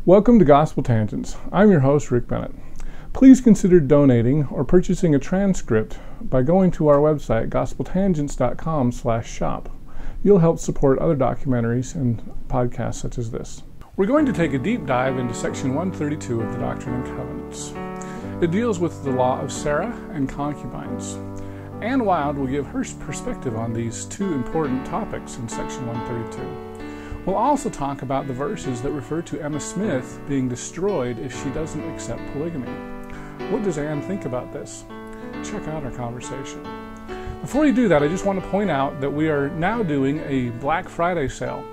Welcome to Gospel Tangents. I'm your host, Rick Bennett. Please consider donating or purchasing a transcript by going to our website, gospeltangents.com/shop. You'll help support other documentaries and podcasts such as this. We're going to take a deep dive into section 132 of the Doctrine and Covenants. It deals with the law of Sarah and concubines. Anne Wilde will give her perspective on these two important topics in section 132. We'll also talk about the verses that refer to Emma Smith being destroyed if she doesn't accept polygamy. What does Anne think about this? Check out our conversation. Before you do that, I just want to point out that we are now doing a Black Friday sale.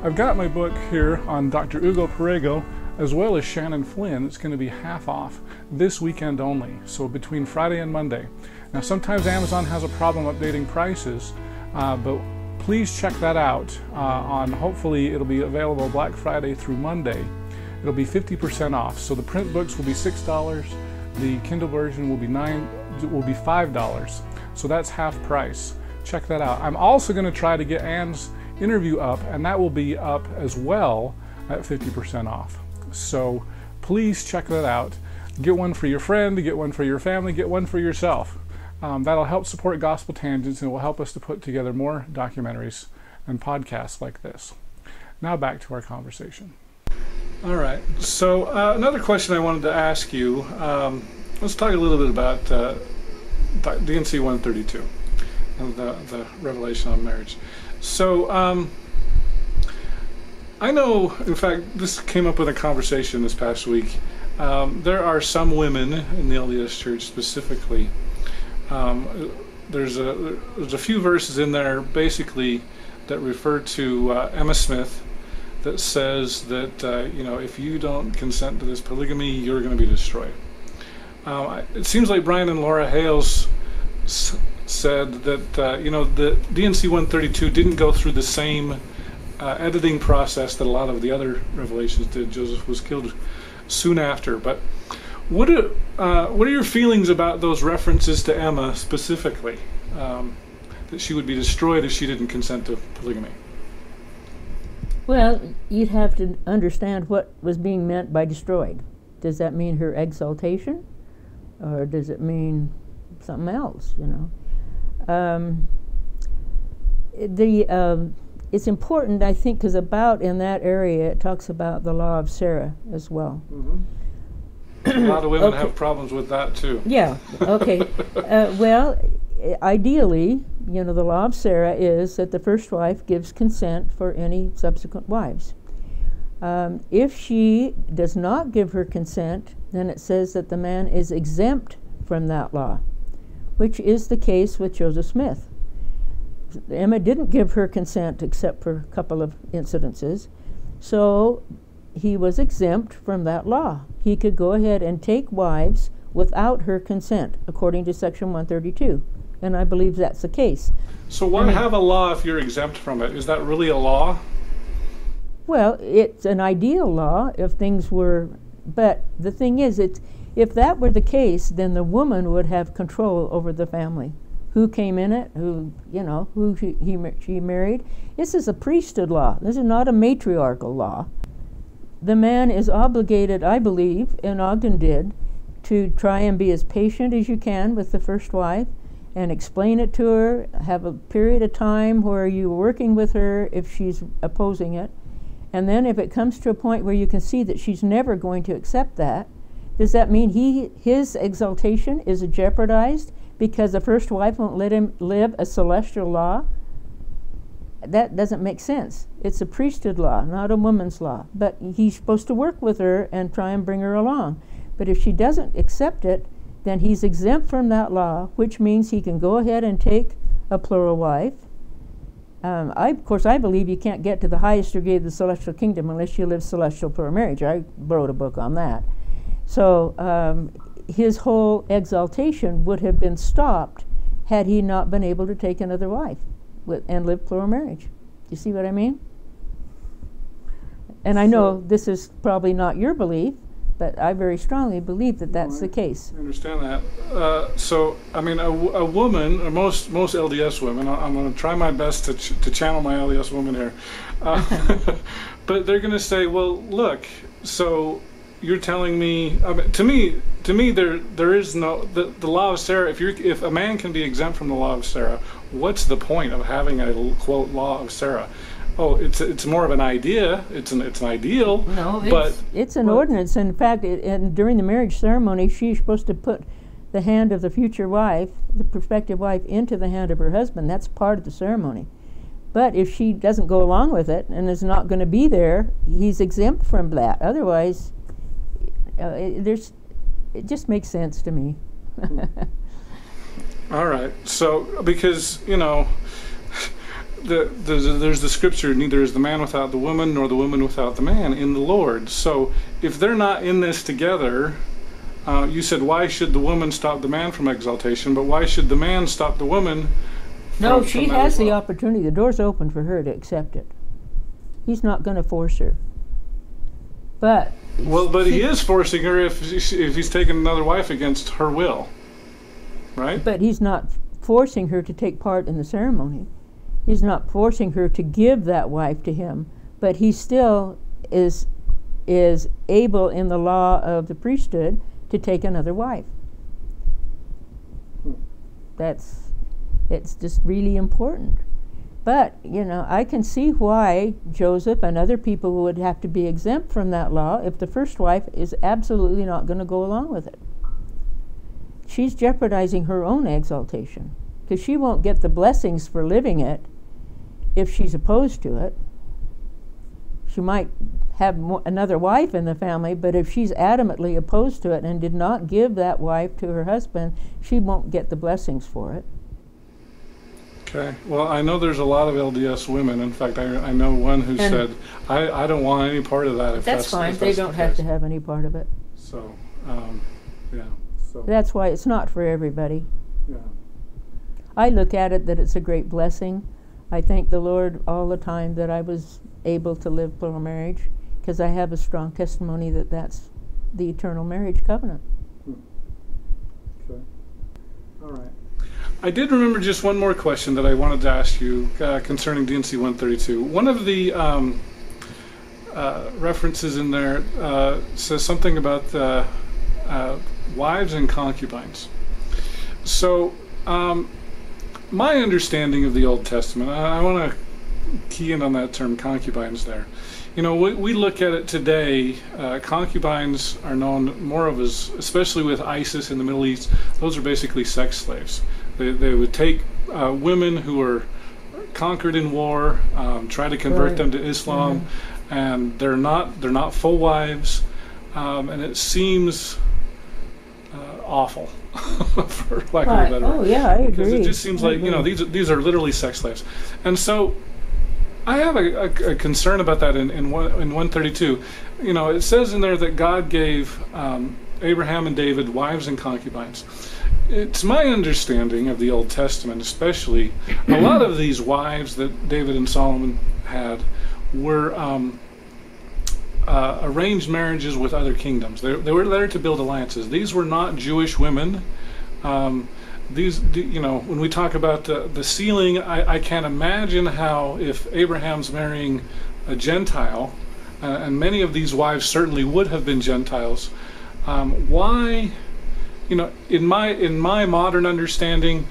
I've got my book here on Dr. Hugo Perego as well as Shannon Flynn. It's going to be half off this weekend only, so between Friday and Monday. Now sometimes Amazon has a problem updating prices, but please check that out hopefully it'll be available Black Friday through Monday. It'll be 50% off. So the print books will be $6, the Kindle version will be $5. So that's half price. Check that out. I'm also going to try to get Anne's interview up, and that will be up as well at 50% off. So please check that out. Get one for your friend, get one for your family, get one for yourself. That'll help support Gospel Tangents and will help us to put together more documentaries and podcasts like this. Now back to our conversation. All right, so another question I wanted to ask you, let's talk a little bit about D&C 132, and the revelation on marriage. So I know, in fact, this came up in a conversation this past week. There are some women in the LDS Church specifically. There's a few verses in there basically that refer to Emma Smith that says that if you don't consent to this polygamy, you're going to be destroyed. It seems like Brian and Laura Hales said that the D&C 132 didn't go through the same editing process that a lot of the other revelations did. Joseph was killed soon after, but what are your feelings about those references to Emma specifically, that she would be destroyed if she didn't consent to polygamy? Well, you'd have to understand what was being meant by destroyed. Does that mean her exaltation, or does it mean something else? It's important, I think, because about in that area it talks about the law of Sarah as well. Mm-hmm. A lot of women have problems with that too. Yeah, okay. Well, ideally, the law of Sarah is that the first wife gives consent for any subsequent wives. If she does not give her consent, then it says that the man is exempt from that law, which is the case with Joseph Smith. Emma didn't give her consent except for a couple of incidences, so he was exempt from that law. He could go ahead and take wives without her consent, according to section 132, and I believe that's the case. So why have a law if you're exempt from it? Is that really a law? Well, it's an ideal law if things were, but the thing is, if that were the case, then the woman would have control over the family. Who came in it, who she married. This is a priesthood law. This is not a matriarchal law. The man is obligated, I believe, and Ogden did, to try and be as patient as you can with the first wife and explain it to her, have a period of time where you're working with her if she's opposing it, and then if it comes to a point where you can see that she's never going to accept that, does that mean his exaltation is jeopardized because the first wife won't let him live a celestial law? That doesn't make sense. It's a priesthood law, not a woman's law. But he's supposed to work with her and try and bring her along. But if she doesn't accept it, then he's exempt from that law, which means he can go ahead and take a plural wife. Of course, I believe you can't get to the highest degree of the celestial kingdom unless you live celestial plural marriage. I wrote a book on that. So his whole exaltation would have been stopped had he not been able to take another wife and live plural marriage. You see what I mean? And I know this is probably not your belief, but I very strongly believe that that's the case. I understand that. So, I mean, a woman, or most LDS women, I'm going to try my best to channel my LDS woman here, but they're going to say, well, look, So you're telling me, I mean, to me, there is no the law of Sarah. If a man can be exempt from the law of Sarah, what's the point of having a quote law of Sarah? Oh, it's more of an idea. It's an ideal. No, but it's an ordinance. In fact, and during the marriage ceremony, she's supposed to put the hand of the future wife, the prospective wife, into the hand of her husband. That's part of the ceremony. But if she doesn't go along with it and is not going to be there, he's exempt from that. Otherwise, it just makes sense to me. All right. So, because, there's the scripture, neither is the man without the woman, nor the woman without the man in the Lord. So, if they're not in this together, you said, why should the woman stop the man from exaltation, but why should the man stop the woman? No, she has the opportunity. The door's open for her to accept it. He's not going to force her. But he is forcing her if he's taking another wife against her will, right? But he's not forcing her to take part in the ceremony. He's not forcing her to give that wife to him. But he still is able in the law of the priesthood to take another wife. It's just really important. But, I can see why Joseph and other people would have to be exempt from that law if the first wife is absolutely not going to go along with it. She's jeopardizing her own exaltation, because she won't get the blessings for living it if she's opposed to it. She might have another wife in the family, but if she's adamantly opposed to it and did not give that wife to her husband, she won't get the blessings for it. Okay. Well, I know there's a lot of LDS women. In fact, I know one who said, I don't want any part of that. If that's fine. They don't have to have any part of it. So, yeah. So that's why it's not for everybody. Yeah. I look at it that it's a great blessing. I thank the Lord all the time that I was able to live plural marriage, because I have a strong testimony that that's the eternal marriage covenant. Okay. All right. I did remember just one more question that I wanted to ask you concerning D&C 132. One of the references in there says something about the wives and concubines. So my understanding of the Old Testament, I want to key in on that term concubines there. We look at it today, concubines are known more of as, especially with ISIS in the Middle East, those are basically sex slaves. They would take women who were conquered in war, try to convert them to Islam, and they're not full wives, and it seems awful, for lack of a better word. Oh yeah, I agree. Because it just seems like these are literally sex slaves, and so I have a concern about that in 132. It says in there that God gave Abraham and David wives and concubines. It's my understanding of the Old Testament, especially, a lot of these wives that David and Solomon had were arranged marriages with other kingdoms. They were there to build alliances. These were not Jewish women. When we talk about the sealing, I can't imagine how, if Abraham's marrying a Gentile, and many of these wives certainly would have been Gentiles, why? In my modern understanding,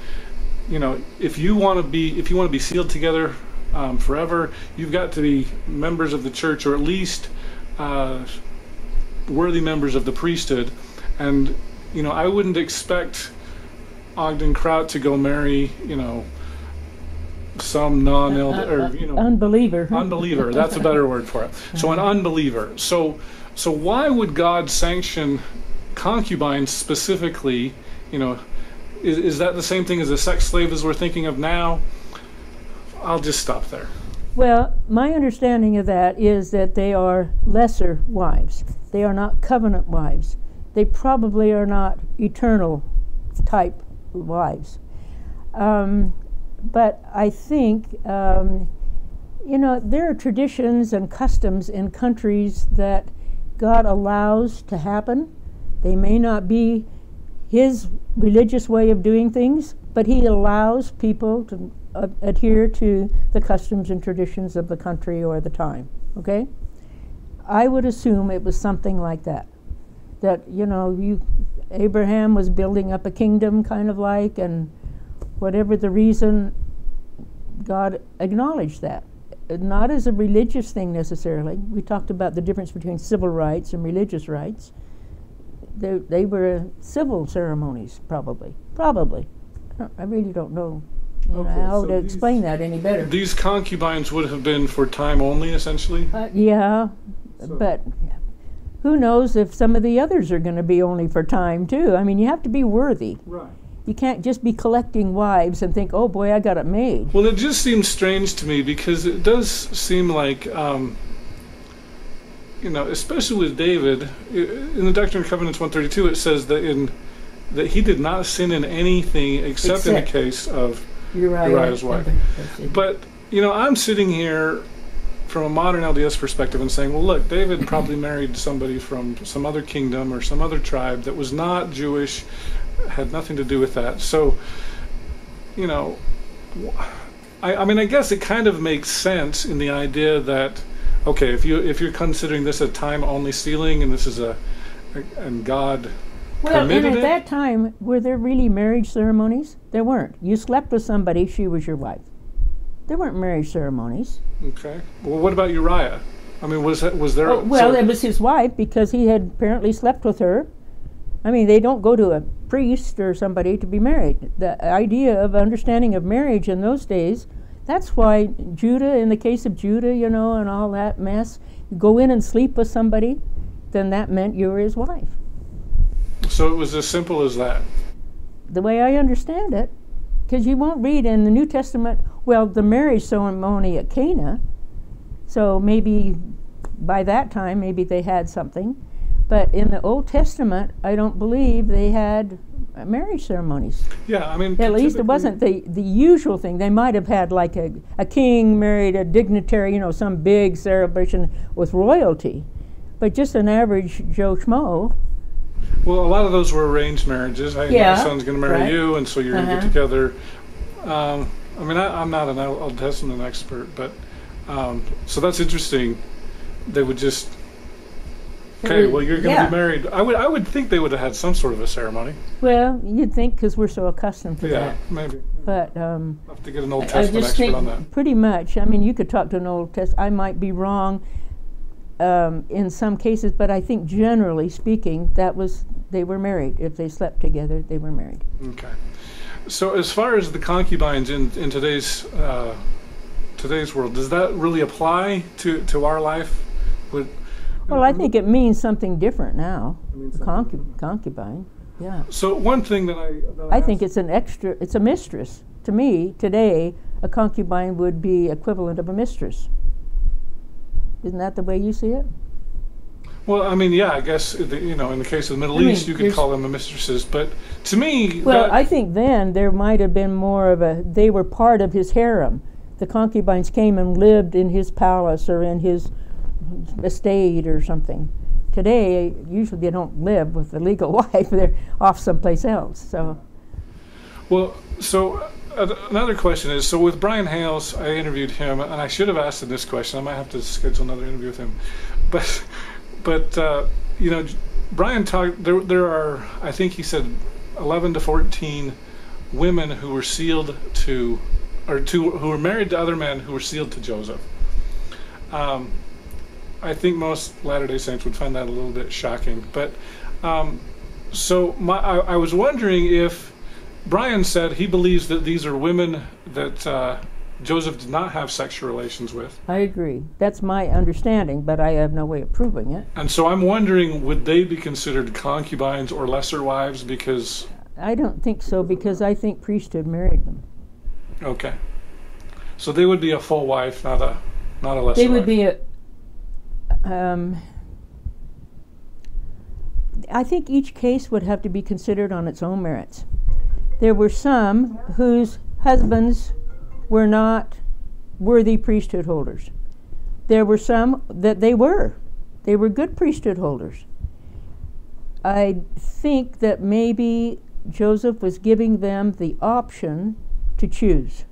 if you want to be sealed together forever, you've got to be members of the church, or at least worthy members of the priesthood. And I wouldn't expect Ogden Kraut to go marry some unbeliever. Unbeliever. That's a better word for it. So an unbeliever. So why would God sanction concubines specifically? Is that the same thing as a sex slave as we're thinking of now? I'll just stop there. Well, my understanding of that is that they are lesser wives. They are not covenant wives. They probably are not eternal type wives. But I think, there are traditions and customs in countries that God allows to happen. They may not be His religious way of doing things, but He allows people to adhere to the customs and traditions of the country or the time, okay? I would assume it was something like that. That, you know, Abraham was building up a kingdom, kind of like, and whatever the reason, God acknowledged that. Not as a religious thing necessarily. We talked about the difference between civil rights and religious rights. They were civil ceremonies, probably. I really don't know, how to explain that any better. These concubines would have been for time only, essentially? Yeah, but who knows if some of the others are going to be only for time, too. I mean, you have to be worthy. Right. You can't just be collecting wives and think, oh boy, I got it made. Well, it just seems strange to me because it does seem like, especially with David, in the Doctrine and Covenants 132, it says that he did not sin in anything except in the case of Uriah's wife. But, I'm sitting here from a modern LDS perspective and saying, well, look, David probably married somebody from some other kingdom or some other tribe that was not Jewish, had nothing to do with that. So, I guess it kind of makes sense in the idea that, okay, if you're considering this a time-only sealing and this is and God permitted and at it? that time, were there really marriage ceremonies? There weren't. You slept with somebody, she was your wife. There weren't marriage ceremonies. Okay. Well, what about Uriah? I mean, was there? It was his wife because he had apparently slept with her. I mean, they don't go to a priest or somebody to be married. The idea of understanding of marriage in those days, that's why Judah, in the case of Judah, and all that mess, you go in and sleep with somebody, then that meant you were his wife. So it was as simple as that? The way I understand it, because you won't read in the New Testament, the marriage ceremony at Cana, so maybe by that time, maybe they had something. But in the Old Testament, I don't believe they had marriage ceremonies. Yeah, I mean... At least it wasn't the usual thing. They might have had like a king married a dignitary, some big celebration with royalty. But just an average Joe Schmo. Well, a lot of those were arranged marriages. Hey, my son's going to marry you, and so you're going to get together. I'm not an Old Testament expert, but... so that's interesting. They would just... Okay, well, you're going to be married. I would think they would have had some sort of a ceremony. Well, you'd think because we're so accustomed to that. Yeah, maybe. But I'll have to get an Old Testament expert on that. Pretty much. I mean, you could talk to an Old Testament. I might be wrong in some cases, but I think generally speaking, they were married. If they slept together, they were married. Okay. So as far as the concubines in today's world, does that really apply to our life? Well, I think it means something different now. Concubine, yeah. So one thing that I think it's it's a mistress. To me, today, a concubine would be equivalent of a mistress. Isn't that the way you see it? Well, I mean, yeah, I guess, in the case of the Middle East, you could call them mistresses, but to me... Well, I think then there might have been more of they were part of his harem. The concubines came and lived in his palace or in his estate or something. Today, usually they don't live with the legal wife. They're off someplace else. So, well, another question is, so with Brian Hales, I interviewed him, and I should have asked him this question. I might have to schedule another interview with him. But Brian talked, there are, I think he said, 11 to 14 women who were sealed who were married to other men who were sealed to Joseph. I think most Latter-day Saints would find that a little bit shocking. But I was wondering if Brian said he believes that these are women that Joseph did not have sexual relations with. I agree. That's my understanding, but I have no way of proving it. And so I'm wondering, would they be considered concubines or lesser wives? Because I don't think so, because I think priesthood married them. Okay. So they would be a full wife, not a lesser wife. They would be I think each case would have to be considered on its own merits. There were some whose husbands were not worthy priesthood holders. There were some that they were. They were good priesthood holders. I think that maybe Joseph was giving them the option to choose.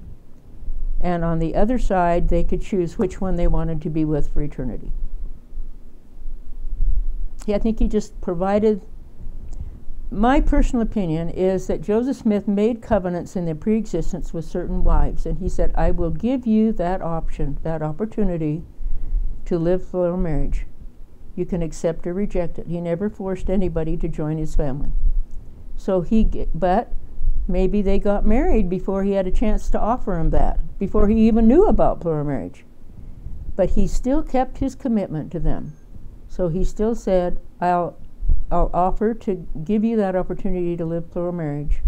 And on the other side, they could choose which one they wanted to be with for eternity. I think he just provided. My personal opinion is that Joseph Smith made covenants in their pre-existence with certain wives, and he said, I will give you that option, that opportunity to live plural marriage. You can accept or reject it. He never forced anybody to join his family. So but maybe they got married before he had a chance to offer him that, before he even knew about plural marriage. But he still kept his commitment to them. So he still said, I'll offer to give you that opportunity to live plural marriage.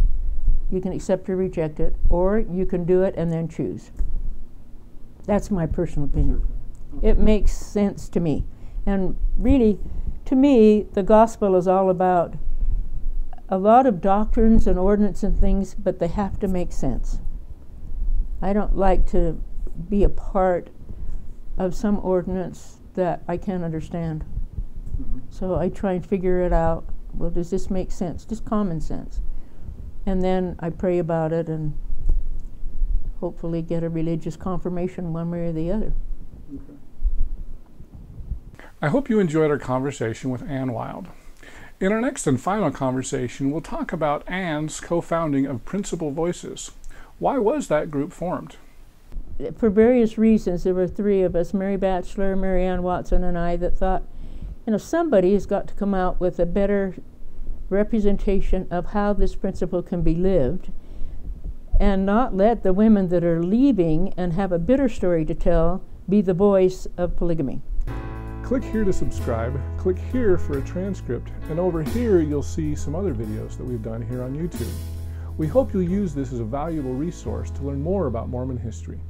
You can accept or reject it, or you can do it and then choose. That's my personal opinion. It makes sense to me. And really, to me, the gospel is all about a lot of doctrines and ordinance and things, but they have to make sense. I don't like to be a part of some ordinance that I can't understand. So I try and figure it out. Well, does this make sense? Just common sense. And then I pray about it and hopefully get a religious confirmation one way or the other. Okay. I hope you enjoyed our conversation with Ann Wilde. In our next and final conversation, we'll talk about Ann's co-founding of Principal Voices. Why was that group formed? For various reasons, there were three of us, Mary Batchelor, Mary Ann Watson, and I, that thought, somebody has got to come out with a better representation of how this principle can be lived, and not let the women that are leaving and have a bitter story to tell be the voice of polygamy. Click here to subscribe, click here for a transcript, and over here you'll see some other videos that we've done here on YouTube. We hope you'll use this as a valuable resource to learn more about Mormon history.